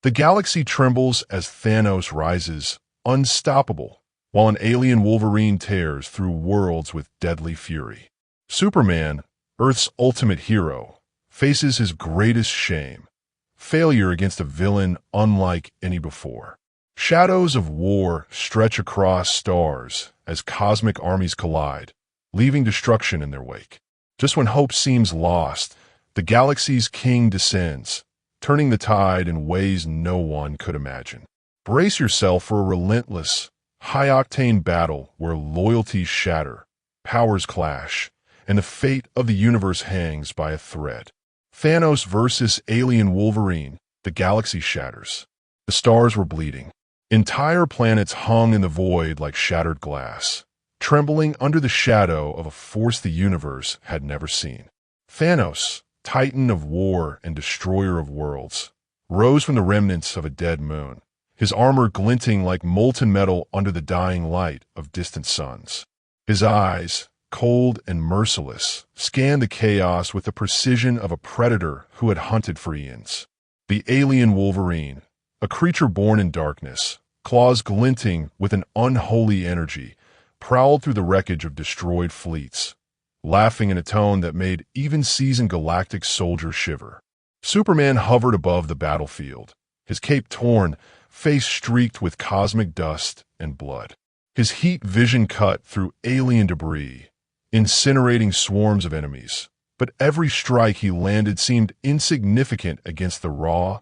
The galaxy trembles as Thanos rises, unstoppable, while an alien Wolverine tears through worlds with deadly fury. Superman, Earth's ultimate hero, faces his greatest shame, failure against a villain unlike any before. Shadows of war stretch across stars as cosmic armies collide, leaving destruction in their wake. Just when hope seems lost, the galaxy's king descends, turning the tide in ways no one could imagine. Brace yourself for a relentless, high-octane battle where loyalties shatter, powers clash, and the fate of the universe hangs by a thread. Thanos versus Alien Wolverine, the galaxy shatters. The stars were bleeding. Entire planets hung in the void like shattered glass, trembling under the shadow of a force the universe had never seen. Thanos, Titan of war and destroyer of worlds, rose from the remnants of a dead moon, his armor glinting like molten metal under the dying light of distant suns. His eyes, cold and merciless, scanned the chaos with the precision of a predator who had hunted for eons. The alien Wolverine, a creature born in darkness, claws glinting with an unholy energy, prowled through the wreckage of destroyed fleets, laughing in a tone that made even seasoned galactic soldiers shiver. Superman hovered above the battlefield, his cape torn, face streaked with cosmic dust and blood. His heat vision cut through alien debris, incinerating swarms of enemies. But every strike he landed seemed insignificant against the raw,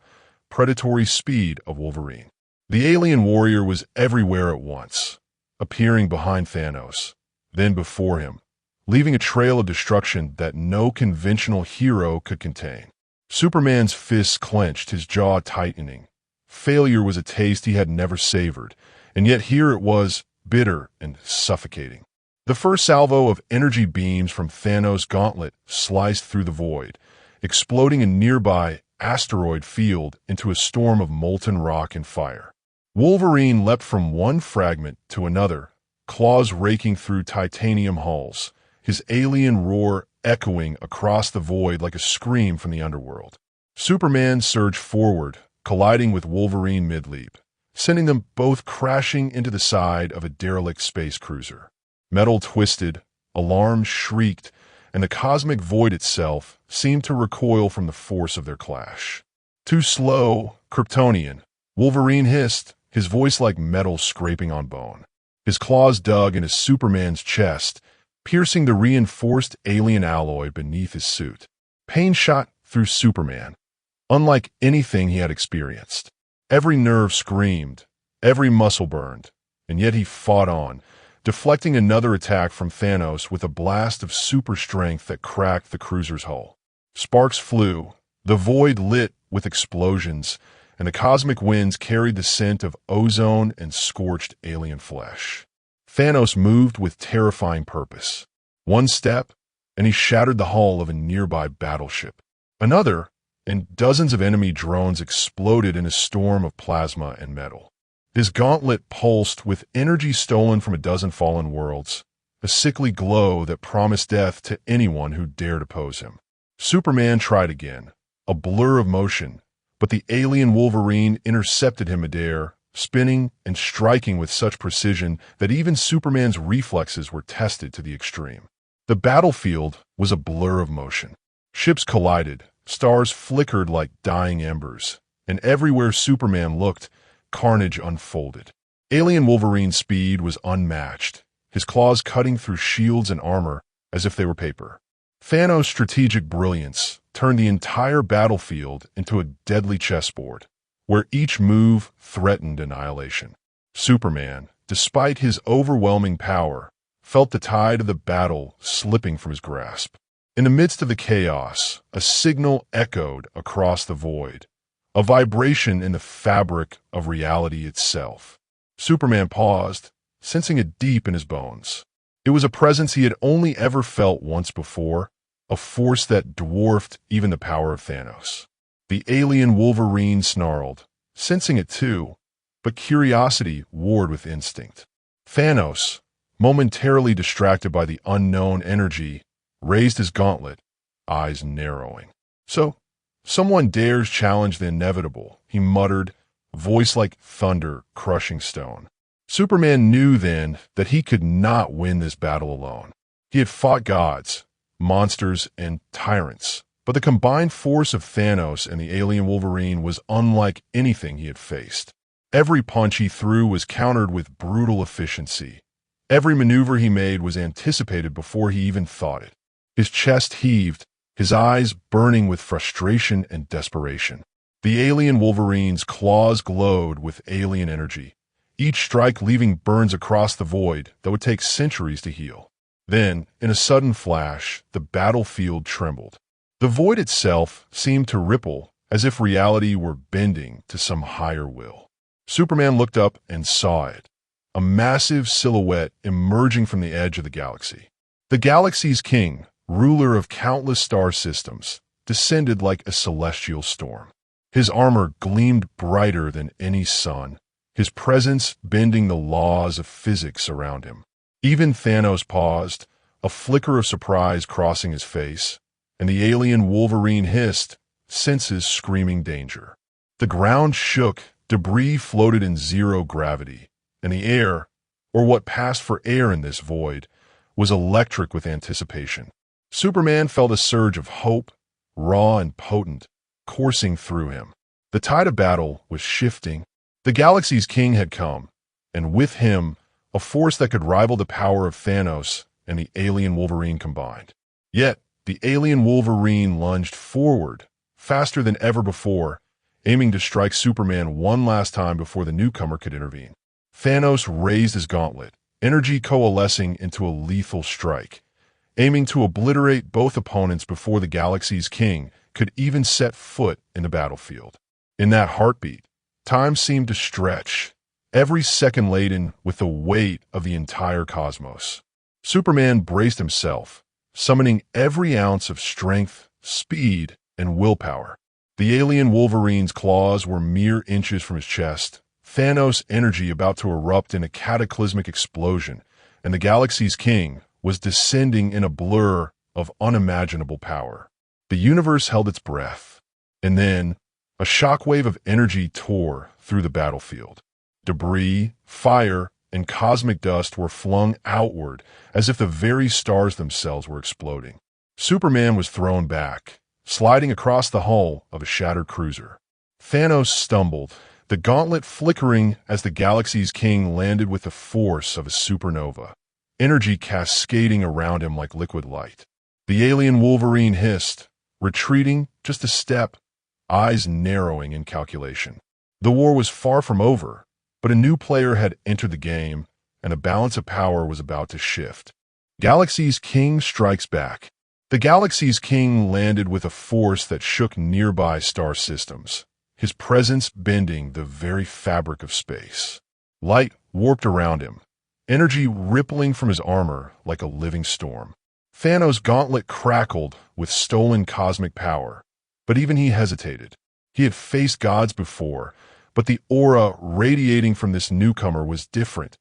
predatory speed of Wolverine. The alien warrior was everywhere at once, appearing behind Thanos, then before him, leaving a trail of destruction that no conventional hero could contain. Superman's fists clenched, his jaw tightening. Failure was a taste he had never savored, and yet here it was, bitter and suffocating. The first salvo of energy beams from Thanos' gauntlet sliced through the void, exploding a nearby asteroid field into a storm of molten rock and fire. Wolverine leapt from one fragment to another, claws raking through titanium hulls, his alien roar echoing across the void like a scream from the underworld. Superman surged forward, colliding with Wolverine mid-leap, sending them both crashing into the side of a derelict space cruiser. Metal twisted, alarms shrieked, and the cosmic void itself seemed to recoil from the force of their clash. "Too slow, Kryptonian," Wolverine hissed, his voice like metal scraping on bone. His claws dug into Superman's chest, piercing the reinforced alien alloy beneath his suit. Pain shot through Superman, unlike anything he had experienced. Every nerve screamed, every muscle burned, and yet he fought on, deflecting another attack from Thanos with a blast of super strength that cracked the cruiser's hull. Sparks flew, the void lit with explosions, and the cosmic winds carried the scent of ozone and scorched alien flesh. Thanos moved with terrifying purpose. One step, and he shattered the hull of a nearby battleship. Another, and dozens of enemy drones exploded in a storm of plasma and metal. His gauntlet pulsed with energy stolen from a dozen fallen worlds, a sickly glow that promised death to anyone who dared oppose him. Superman tried again, a blur of motion, but the alien Wolverine intercepted him midair, spinning and striking with such precision that even Superman's reflexes were tested to the extreme. The battlefield was a blur of motion. Ships collided, stars flickered like dying embers, and everywhere Superman looked, carnage unfolded. Alien Wolverine's speed was unmatched, his claws cutting through shields and armor as if they were paper. Thanos' strategic brilliance turned the entire battlefield into a deadly chessboard, where each move threatened annihilation. Superman, despite his overwhelming power, felt the tide of the battle slipping from his grasp. In the midst of the chaos, a signal echoed across the void, a vibration in the fabric of reality itself. Superman paused, sensing it deep in his bones. It was a presence he had only ever felt once before, a force that dwarfed even the power of Thanos. The alien Wolverine snarled, sensing it too, but curiosity warred with instinct. Thanos, momentarily distracted by the unknown energy, raised his gauntlet, eyes narrowing. So "Someone dares challenge the inevitable," he muttered, voice like thunder crushing stone. Superman knew then that he could not win this battle alone. He had fought gods, monsters, and tyrants, but the combined force of Thanos and the alien Wolverine was unlike anything he had faced. Every punch he threw was countered with brutal efficiency. Every maneuver he made was anticipated before he even thought it. His chest heaved, his eyes burning with frustration and desperation. The alien Wolverine's claws glowed with alien energy, each strike leaving burns across the void that would take centuries to heal. Then, in a sudden flash, the battlefield trembled. The void itself seemed to ripple, as if reality were bending to some higher will. Superman looked up and saw it, a massive silhouette emerging from the edge of the galaxy. The galaxy's king, ruler of countless star systems, descended like a celestial storm. His armor gleamed brighter than any sun, his presence bending the laws of physics around him. Even Thanos paused, a flicker of surprise crossing his face, and the alien Wolverine hissed, senses screaming danger. The ground shook, debris floated in zero gravity, and the air, or what passed for air in this void, was electric with anticipation. Superman felt a surge of hope, raw and potent, coursing through him. The tide of battle was shifting. The galaxy's king had come, and with him, a force that could rival the power of Thanos and the alien Wolverine combined. Yet, the alien Wolverine lunged forward, faster than ever before, aiming to strike Superman one last time before the newcomer could intervene. Thanos raised his gauntlet, energy coalescing into a lethal strike, aiming to obliterate both opponents before the galaxy's king could even set foot in the battlefield. In that heartbeat, time seemed to stretch, every second laden with the weight of the entire cosmos. Superman braced himself, summoning every ounce of strength, speed, and willpower. The alien Wolverine's claws were mere inches from his chest, Thanos' energy about to erupt in a cataclysmic explosion, and the galaxy's king was descending in a blur of unimaginable power. The universe held its breath, and then a shockwave of energy tore through the battlefield. Debris, fire, and cosmic dust were flung outward as if the very stars themselves were exploding. Superman was thrown back, sliding across the hull of a shattered cruiser. Thanos stumbled, the gauntlet flickering as the galaxy's king landed with the force of a supernova, energy cascading around him like liquid light. The alien Wolverine hissed, retreating just a step, eyes narrowing in calculation. The war was far from over, but a new player had entered the game, and the balance of power was about to shift. Galaxy's king strikes back. The galaxy's king landed with a force that shook nearby star systems, his presence bending the very fabric of space. Light warped around him, energy rippling from his armor like a living storm. Thanos' gauntlet crackled with stolen cosmic power, but even he hesitated. He had faced gods before, but the aura radiating from this newcomer was different,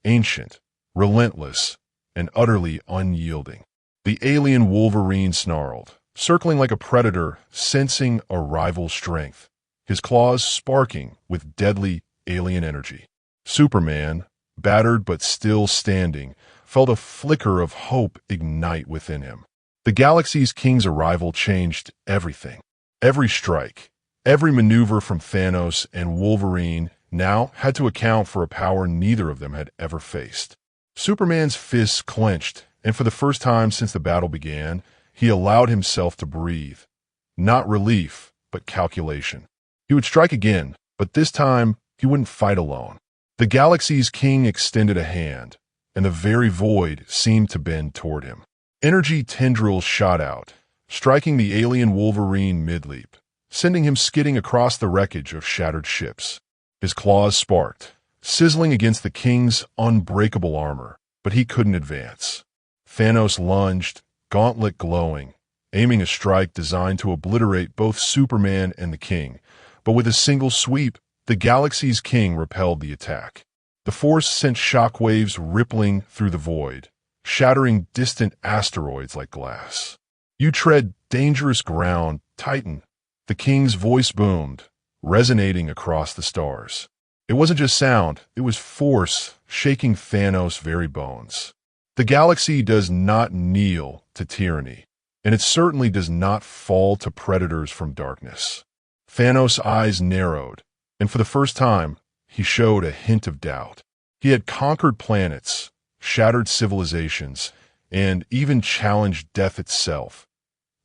ancient, relentless, and utterly unyielding. The alien Wolverine snarled, circling like a predator, sensing a rival's strength, his claws sparking with deadly alien energy. Superman, battered but still standing, felt a flicker of hope ignite within him. The galaxy's king's arrival changed everything. Every strike, every maneuver from Thanos and Wolverine now had to account for a power neither of them had ever faced. Superman's fists clenched, and for the first time since the battle began, he allowed himself to breathe. Not relief, but calculation. He would strike again, but this time he wouldn't fight alone. The galaxy's king extended a hand, and the very void seemed to bend toward him. Energy tendrils shot out, striking the alien Wolverine mid-leap, sending him skidding across the wreckage of shattered ships. His claws sparked, sizzling against the king's unbreakable armor, but he couldn't advance. Thanos lunged, gauntlet glowing, aiming a strike designed to obliterate both Superman and the king, but with a single sweep, the galaxy's king repelled the attack. The force sent shockwaves rippling through the void, shattering distant asteroids like glass. "You tread dangerous ground, Titan," The king's voice boomed, resonating across the stars. It wasn't just sound, it was force, shaking Thanos' very bones. The galaxy does not kneel to tyranny, and it certainly does not fall to predators from darkness. Thanos' eyes narrowed, and for the first time, he showed a hint of doubt. He had conquered planets, shattered civilizations, and even challenged death itself.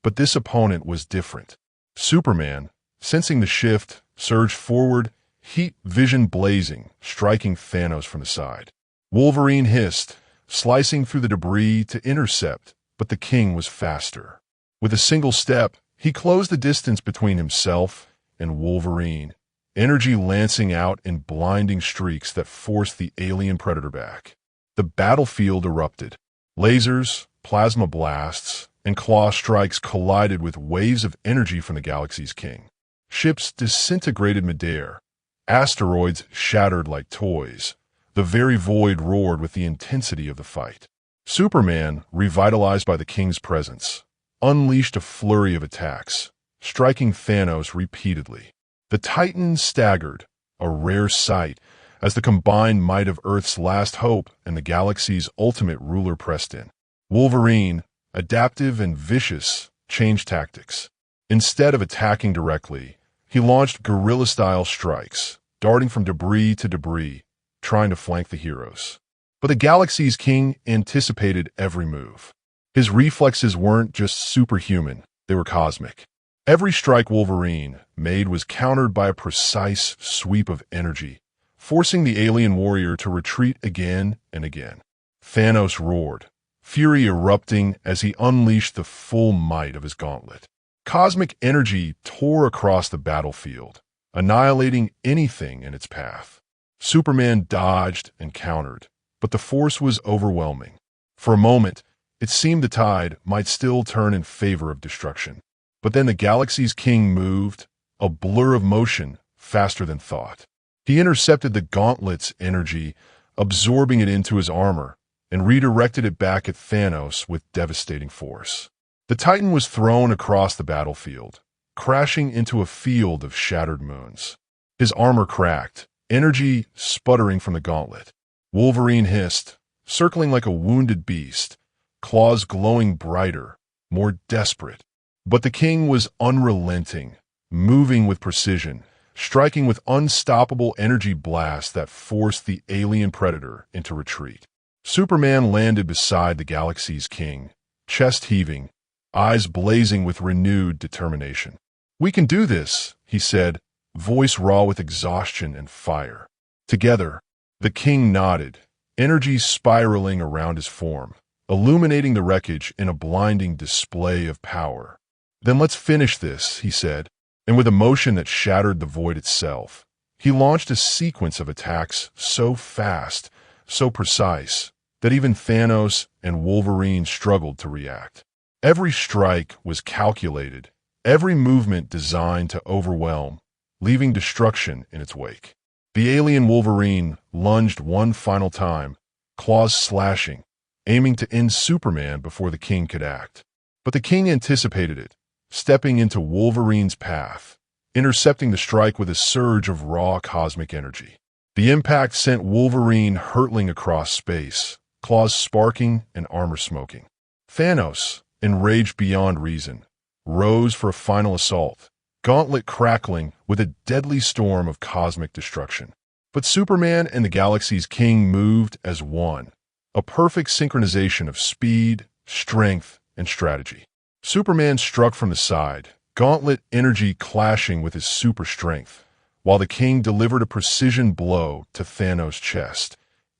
But this opponent was different. Superman, sensing the shift, surged forward, heat vision blazing, striking Thanos from the side. Wolverine hissed, slicing through the debris to intercept, but the king was faster. With a single step, he closed the distance between himself and Wolverine, energy lancing out in blinding streaks that forced the alien predator back. The battlefield erupted. Lasers, plasma blasts, and claw strikes collided with waves of energy from the galaxy's king. Ships disintegrated midair. Asteroids shattered like toys. The very void roared with the intensity of the fight. Superman, revitalized by the king's presence, unleashed a flurry of attacks, striking Thanos repeatedly. The Titans staggered, a rare sight, as the combined might of Earth's last hope and the galaxy's ultimate ruler pressed in. Wolverine, adaptive and vicious, changed tactics. Instead of attacking directly, he launched guerrilla-style strikes, darting from debris to debris, trying to flank the heroes. But the galaxy's king anticipated every move. His reflexes weren't just superhuman, they were cosmic. Every strike Wolverine made was countered by a precise sweep of energy, forcing the alien warrior to retreat again and again. Thanos roared, fury erupting as he unleashed the full might of his gauntlet. Cosmic energy tore across the battlefield, annihilating anything in its path. Superman dodged and countered, but the force was overwhelming. For a moment, it seemed the tide might still turn in favor of destruction. But then the galaxy's king moved, a blur of motion, faster than thought. He intercepted the gauntlet's energy, absorbing it into his armor, and redirected it back at Thanos with devastating force. The Titan was thrown across the battlefield, crashing into a field of shattered moons. His armor cracked, energy sputtering from the gauntlet. Wolverine hissed, circling like a wounded beast, claws glowing brighter, more desperate. But the king was unrelenting, moving with precision, striking with unstoppable energy blasts that forced the alien predator into retreat. Superman landed beside the galaxy's king, chest heaving, eyes blazing with renewed determination. "We can do this," he said, voice raw with exhaustion and fire. Together, the king nodded, energy spiraling around his form, illuminating the wreckage in a blinding display of power. "Then let's finish this," he said, and with a motion that shattered the void itself, he launched a sequence of attacks so fast, so precise, that even Thanos and Wolverine struggled to react. Every strike was calculated, every movement designed to overwhelm, leaving destruction in its wake. The alien Wolverine lunged one final time, claws slashing, aiming to end Superman before the king could act. But the king anticipated it, stepping into Wolverine's path, intercepting the strike with a surge of raw cosmic energy. The impact sent Wolverine hurtling across space, claws sparking and armor smoking. Thanos, enraged beyond reason, rose for a final assault, gauntlet crackling with a deadly storm of cosmic destruction. But Superman and the galaxy's king moved as one, a perfect synchronization of speed, strength, and strategy. Superman struck from the side, gauntlet energy clashing with his super strength, while the king delivered a precision blow to Thanos' chest,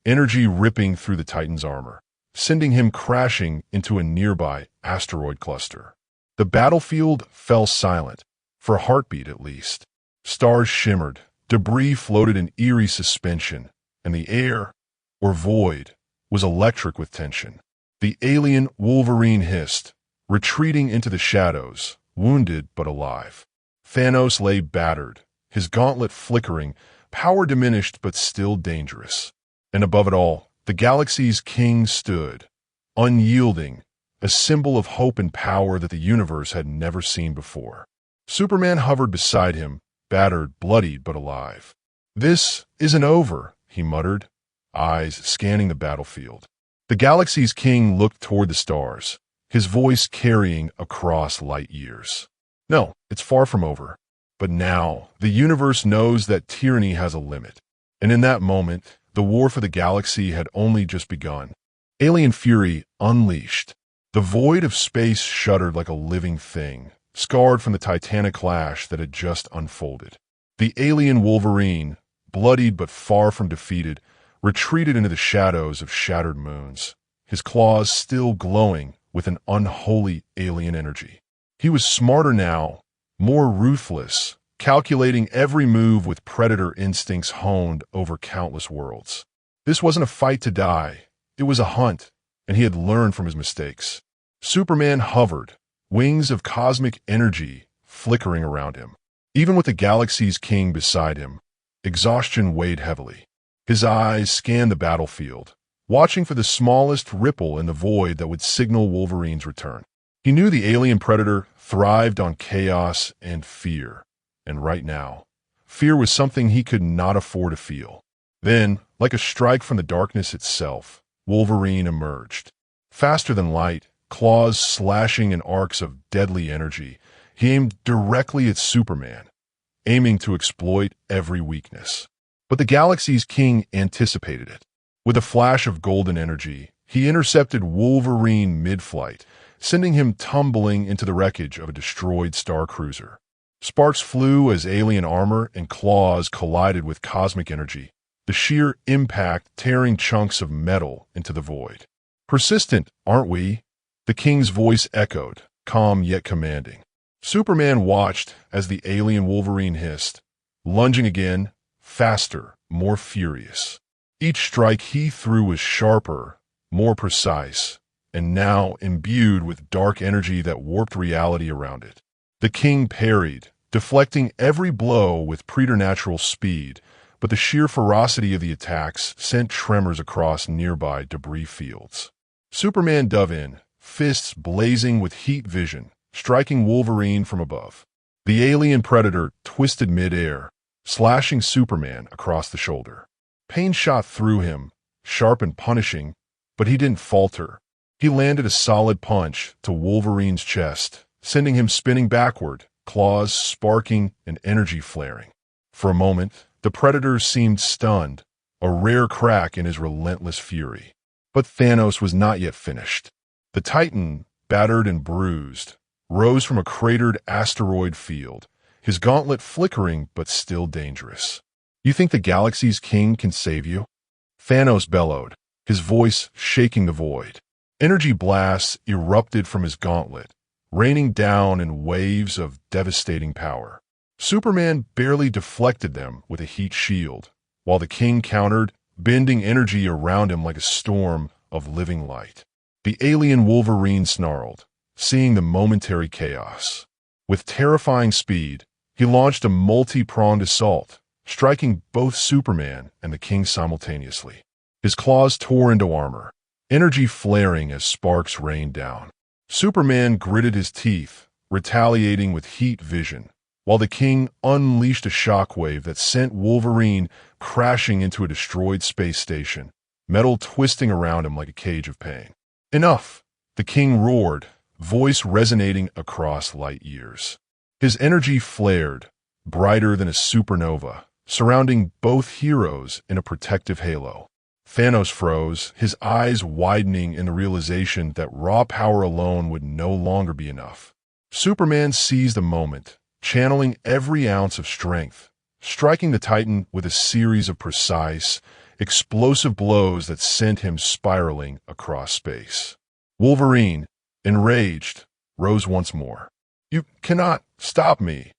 energy ripping through the Titan's armor, sending him crashing into a nearby asteroid cluster. The battlefield fell silent, for a heartbeat at least. Stars shimmered, debris floated in eerie suspension, and the air, or void, was electric with tension. The alien Wolverine hissed, retreating into the shadows, wounded but alive. Thanos lay battered, his gauntlet flickering, power diminished but still dangerous. And above it all, the galaxy's king stood, unyielding, a symbol of hope and power that the universe had never seen before. Superman hovered beside him, battered, bloodied, but alive. "This isn't over," he muttered, eyes scanning the battlefield. The galaxy's king looked toward the stars, his voice carrying across light years. "No, it's far from over. But now, the universe knows that tyranny has a limit." And in that moment, the war for the galaxy had only just begun. Alien fury unleashed. The void of space shuddered like a living thing, scarred from the titanic clash that had just unfolded. The alien Wolverine, bloodied but far from defeated, retreated into the shadows of shattered moons, his claws still glowing with an unholy alien energy. He was smarter now, more ruthless, calculating every move with predator instincts honed over countless worlds. This wasn't a fight to die, it was a hunt, and he had learned from his mistakes. Superman hovered, wings of cosmic energy flickering around him. Even with the galaxy's king beside him, exhaustion weighed heavily. His eyes scanned the battlefield, watching for the smallest ripple in the void that would signal Wolverine's return. He knew the alien predator thrived on chaos and fear, and right now, fear was something he could not afford to feel. Then, like a strike from the darkness itself, Wolverine emerged. Faster than light, claws slashing in arcs of deadly energy, he aimed directly at Superman, aiming to exploit every weakness. But the galaxy's king anticipated it. With a flash of golden energy, he intercepted Wolverine mid-flight, sending him tumbling into the wreckage of a destroyed star cruiser. Sparks flew as alien armor and claws collided with cosmic energy, the sheer impact tearing chunks of metal into the void. "Persistent, aren't we?" The king's voice echoed, calm yet commanding. Superman watched as the alien Wolverine hissed, lunging again, faster, more furious. Each strike he threw was sharper, more precise, and now imbued with dark energy that warped reality around it. The king parried, deflecting every blow with preternatural speed, but the sheer ferocity of the attacks sent tremors across nearby debris fields. Superman dove in, fists blazing with heat vision, striking Wolverine from above. The alien predator twisted mid-air, slashing Superman across the shoulder. Pain shot through him, sharp and punishing, but he didn't falter. He landed a solid punch to Wolverine's chest, sending him spinning backward, claws sparking and energy flaring. For a moment, the predator seemed stunned, a rare crack in his relentless fury. But Thanos was not yet finished. The Titan, battered and bruised, rose from a cratered asteroid field, his gauntlet flickering but still dangerous. "You think the galaxy's king can save you?" Thanos bellowed, his voice shaking the void. Energy blasts erupted from his gauntlet, raining down in waves of devastating power. Superman barely deflected them with a heat shield, while the king countered, bending energy around him like a storm of living light. The alien Wolverine snarled, seeing the momentary chaos. With terrifying speed, he launched a multi-pronged assault, striking both Superman and the king simultaneously. His claws tore into armor, energy flaring as sparks rained down. Superman gritted his teeth, retaliating with heat vision, while the king unleashed a shockwave that sent Wolverine crashing into a destroyed space station, metal twisting around him like a cage of pain. "Enough!" the king roared, voice resonating across light years. His energy flared, brighter than a supernova, surrounding both heroes in a protective halo. Thanos froze, his eyes widening in the realization that raw power alone would no longer be enough. Superman seized the moment, channeling every ounce of strength, striking the Titan with a series of precise, explosive blows that sent him spiraling across space. Wolverine, enraged, rose once more. "You cannot stop me,"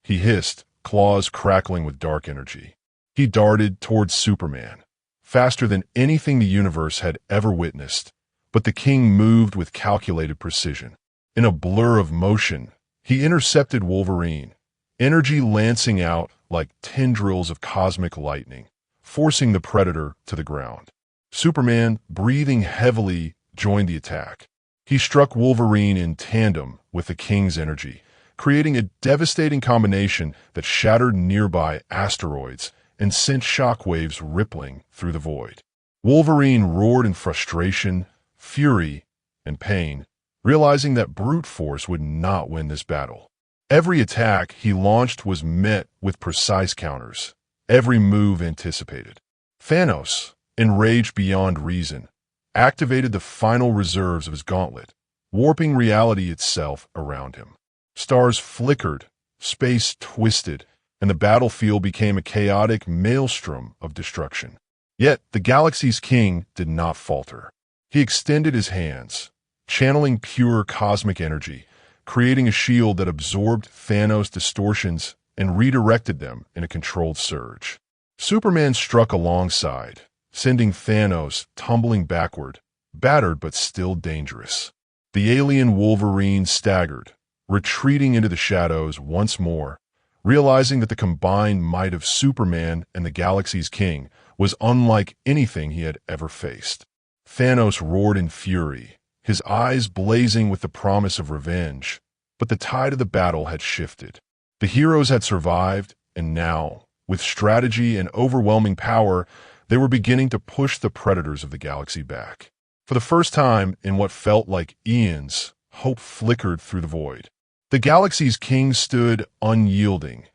he hissed, claws crackling with dark energy. He darted towards Superman, faster than anything the universe had ever witnessed, but the king moved with calculated precision. In a blur of motion, he intercepted Wolverine, energy lancing out like tendrils of cosmic lightning, forcing the predator to the ground. Superman, breathing heavily, joined the attack. He struck Wolverine in tandem with the king's energy, creating a devastating combination that shattered nearby asteroids and sent shockwaves rippling through the void. Wolverine roared in frustration, fury, and pain, realizing that brute force would not win this battle. Every attack he launched was met with precise counters, every move anticipated. Thanos, enraged beyond reason, activated the final reserves of his gauntlet, warping reality itself around him. Stars flickered, space twisted, and the battlefield became a chaotic maelstrom of destruction. Yet the galaxy's king did not falter. He extended his hands, channeling pure cosmic energy, creating a shield that absorbed Thanos' distortions and redirected them in a controlled surge. Superman struck alongside, sending Thanos tumbling backward, battered but still dangerous. The alien Wolverine staggered, retreating into the shadows once more, realizing that the combined might of Superman and the galaxy's king was unlike anything he had ever faced. Thanos roared in fury, his eyes blazing with the promise of revenge, but the tide of the battle had shifted. The heroes had survived, and now, with strategy and overwhelming power, they were beginning to push the predators of the galaxy back. For the first time in what felt like eons, hope flickered through the void. The galaxy's king stood unyielding,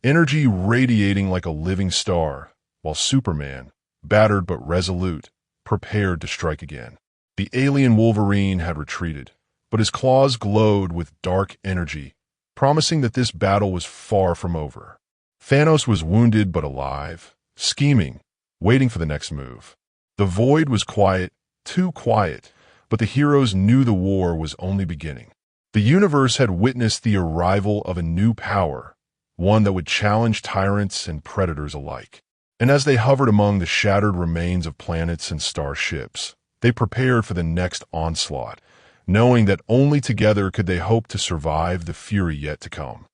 energy radiating like a living star, while Superman, battered but resolute, prepared to strike again. The alien Wolverine had retreated, but his claws glowed with dark energy, promising that this battle was far from over. Thanos was wounded but alive, scheming, waiting for the next move. The void was quiet, too quiet, but the heroes knew the war was only beginning. The universe had witnessed the arrival of a new power, one that would challenge tyrants and predators alike. And as they hovered among the shattered remains of planets and starships, they prepared for the next onslaught, knowing that only together could they hope to survive the fury yet to come.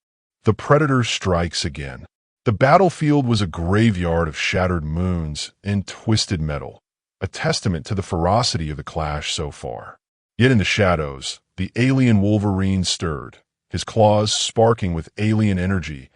The Predator strikes again. The battlefield was a graveyard of shattered moons and twisted metal, a testament to the ferocity of the clash so far. Yet in the shadows, the alien Wolverine stirred, his claws sparking with alien energy,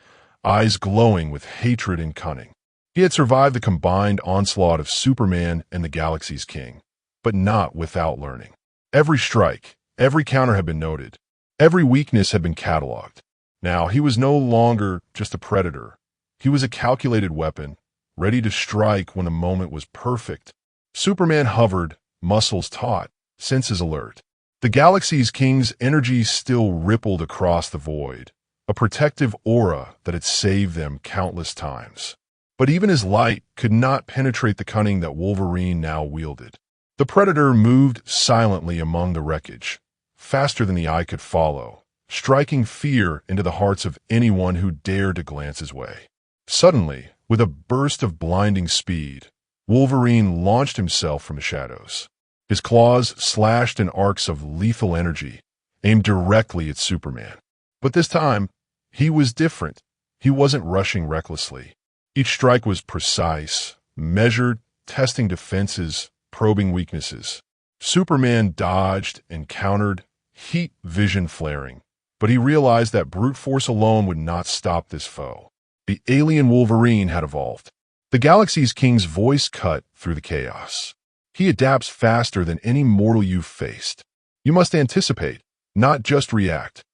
eyes glowing with hatred and cunning. He had survived the combined onslaught of Superman and the galaxy's king, but not without learning. Every strike, every counter had been noted. Every weakness had been cataloged. Now he was no longer just a predator. He was a calculated weapon, ready to strike when the moment was perfect. Superman hovered, muscles taut, senses alert. The galaxy's king's energy still rippled across the void, a protective aura that had saved them countless times. But even his light could not penetrate the cunning that Wolverine now wielded. The Predator moved silently among the wreckage, faster than the eye could follow, striking fear into the hearts of anyone who dared to glance his way. Suddenly, with a burst of blinding speed, Wolverine launched himself from the shadows. His claws slashed in arcs of lethal energy, aimed directly at Superman. But this time, he was different. He wasn't rushing recklessly. Each strike was precise, measured, testing defenses, probing weaknesses. Superman dodged and countered, heat vision flaring, but he realized that brute force alone would not stop this foe. The alien Wolverine had evolved. The galaxy's king's voice cut through the chaos. He adapts faster than any mortal you've faced. You must anticipate, not just react.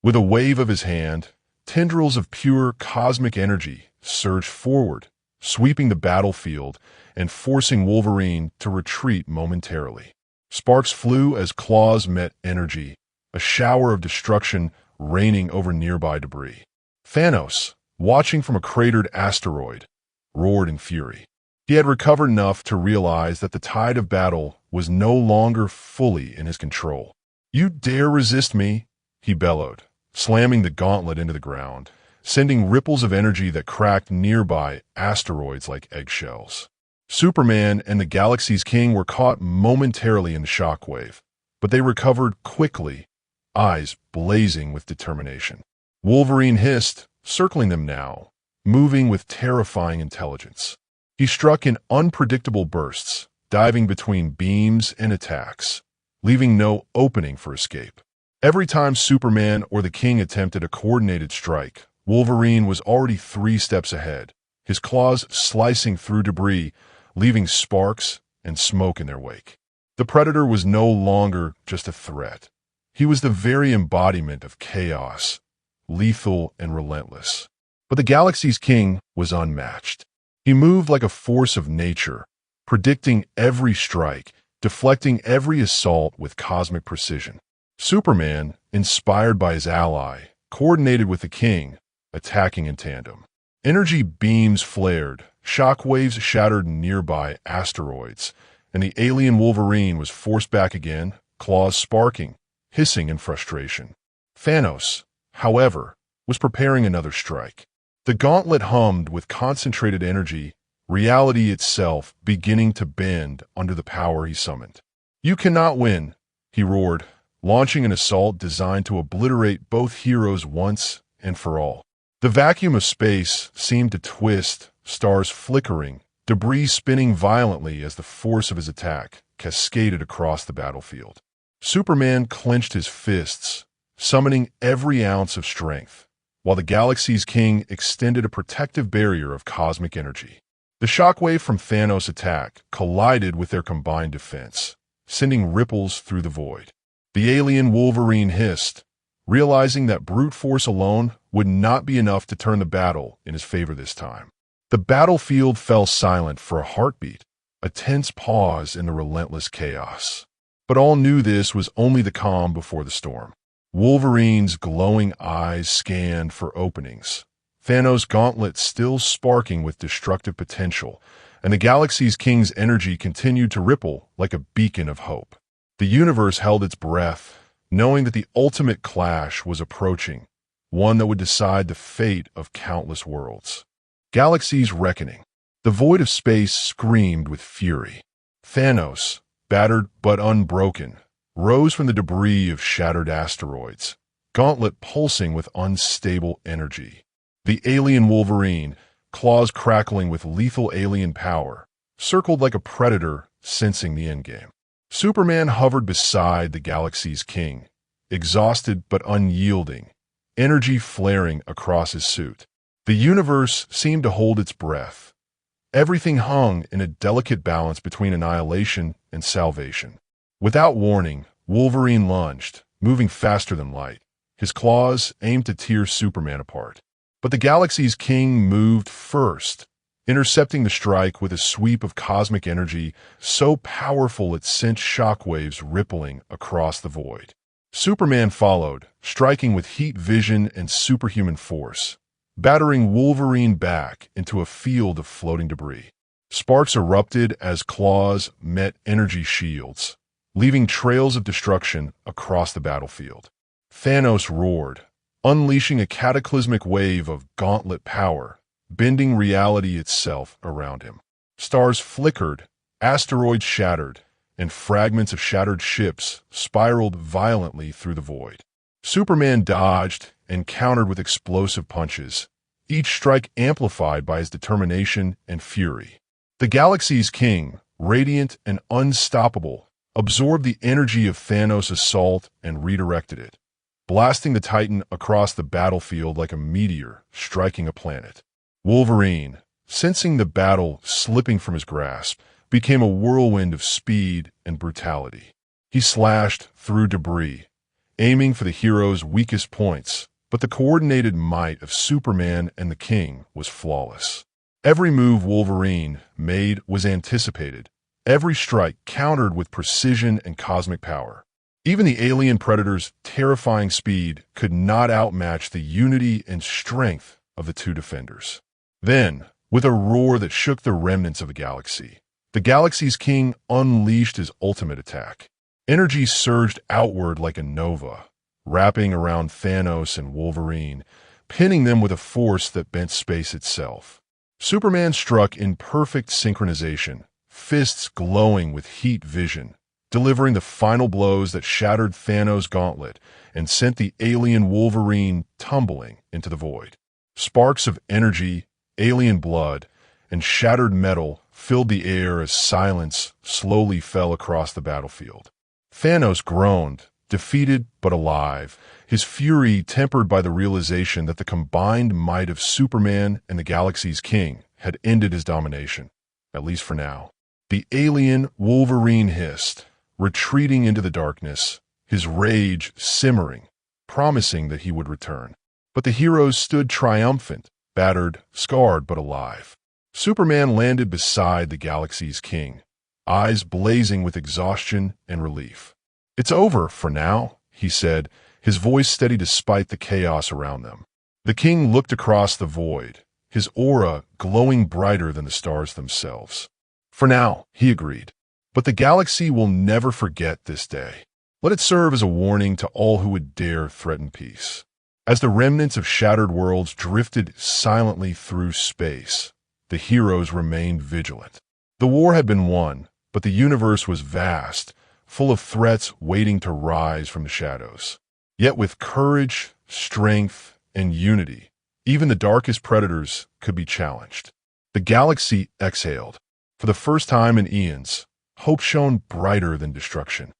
With a wave of his hand, tendrils of pure cosmic energy surged forward, sweeping the battlefield and forcing Wolverine to retreat momentarily. Sparks flew as claws met energy, a shower of destruction raining over nearby debris. Thanos, watching from a cratered asteroid, roared in fury. He had recovered enough to realize that the tide of battle was no longer fully in his control. "You dare resist me?" he bellowed, slamming the gauntlet into the ground, sending ripples of energy that cracked nearby asteroids like eggshells. Superman and the galaxy's king were caught momentarily in the shockwave, but they recovered quickly, eyes blazing with determination. Wolverine hissed, circling them now, moving with terrifying intelligence. He struck in unpredictable bursts, diving between beams and attacks, leaving no opening for escape. Every time Superman or the King attempted a coordinated strike, Wolverine was already 3 steps ahead, his claws slicing through debris, leaving sparks and smoke in their wake. The Predator was no longer just a threat. He was the very embodiment of chaos, lethal and relentless. But the galaxy's king was unmatched. He moved like a force of nature, predicting every strike, deflecting every assault with cosmic precision. Superman, inspired by his ally, coordinated with the king, attacking in tandem. Energy beams flared, shockwaves shattered nearby asteroids, and the alien Wolverine was forced back again, claws sparking, hissing in frustration. Thanos, however, was preparing another strike. The gauntlet hummed with concentrated energy, reality itself beginning to bend under the power he summoned. "You cannot win," he roared, launching an assault designed to obliterate both heroes once and for all. The vacuum of space seemed to twist, stars flickering, debris spinning violently as the force of his attack cascaded across the battlefield. Superman clenched his fists, summoning every ounce of strength, while the galaxy's king extended a protective barrier of cosmic energy. The shockwave from Thanos' attack collided with their combined defense, sending ripples through the void. The alien Wolverine hissed, realizing that brute force alone would not be enough to turn the battle in his favor this time. The battlefield fell silent for a heartbeat, a tense pause in the relentless chaos. But all knew this was only the calm before the storm. Wolverine's glowing eyes scanned for openings, Thanos' gauntlet still sparking with destructive potential, and the galaxy's king's energy continued to ripple like a beacon of hope. The universe held its breath, knowing that the ultimate clash was approaching, one that would decide the fate of countless worlds. Galaxy's reckoning. The void of space screamed with fury. Thanos, battered but unbroken, rose from the debris of shattered asteroids, gauntlet pulsing with unstable energy. The alien Wolverine, claws crackling with lethal alien power, circled like a predator sensing the endgame. Superman hovered beside the galaxy's king, exhausted but unyielding, energy flaring across his suit. The universe seemed to hold its breath. Everything hung in a delicate balance between annihilation and salvation. Without warning, Wolverine lunged, moving faster than light. His claws aimed to tear Superman apart. But the galaxy's king moved first, intercepting the strike with a sweep of cosmic energy so powerful it sent shockwaves rippling across the void. Superman followed, striking with heat vision and superhuman force, battering Wolverine back into a field of floating debris. Sparks erupted as claws met energy shields, leaving trails of destruction across the battlefield. Thanos roared, unleashing a cataclysmic wave of gauntlet power, bending reality itself around him. Stars flickered, asteroids shattered, and fragments of shattered ships spiraled violently through the void. Superman dodged and countered with explosive punches, each strike amplified by his determination and fury. The galaxy's king, radiant and unstoppable, absorbed the energy of Thanos' assault and redirected it, blasting the Titan across the battlefield like a meteor striking a planet. Wolverine, sensing the battle slipping from his grasp, became a whirlwind of speed and brutality. He slashed through debris, aiming for the hero's weakest points, but the coordinated might of Superman and the King was flawless. Every move Wolverine made was anticipated, every strike countered with precision and cosmic power. Even the alien Predator's terrifying speed could not outmatch the unity and strength of the two defenders. Then, with a roar that shook the remnants of the galaxy, the galaxy's king unleashed his ultimate attack. Energy surged outward like a nova, wrapping around Thanos and Wolverine, pinning them with a force that bent space itself. Superman struck in perfect synchronization, fists glowing with heat vision, delivering the final blows that shattered Thanos' gauntlet and sent the alien Wolverine tumbling into the void. Sparks of energy, alien blood, and shattered metal filled the air as silence slowly fell across the battlefield. Thanos groaned, defeated but alive, his fury tempered by the realization that the combined might of Superman and the galaxy's king had ended his domination, at least for now. The alien Wolverine hissed, retreating into the darkness, his rage simmering, promising that he would return. But the heroes stood triumphant, battered, scarred but alive. Superman landed beside the galaxy's king, eyes blazing with exhaustion and relief. "It's over for now," he said, his voice steady despite the chaos around them. The king looked across the void, his aura glowing brighter than the stars themselves. "For now," he agreed. "But the galaxy will never forget this day. Let it serve as a warning to all who would dare threaten peace." As the remnants of shattered worlds drifted silently through space, the heroes remained vigilant. The war had been won, but the universe was vast, full of threats waiting to rise from the shadows. Yet with courage, strength, and unity, even the darkest predators could be challenged. The galaxy exhaled. For the first time in eons, hope shone brighter than destruction.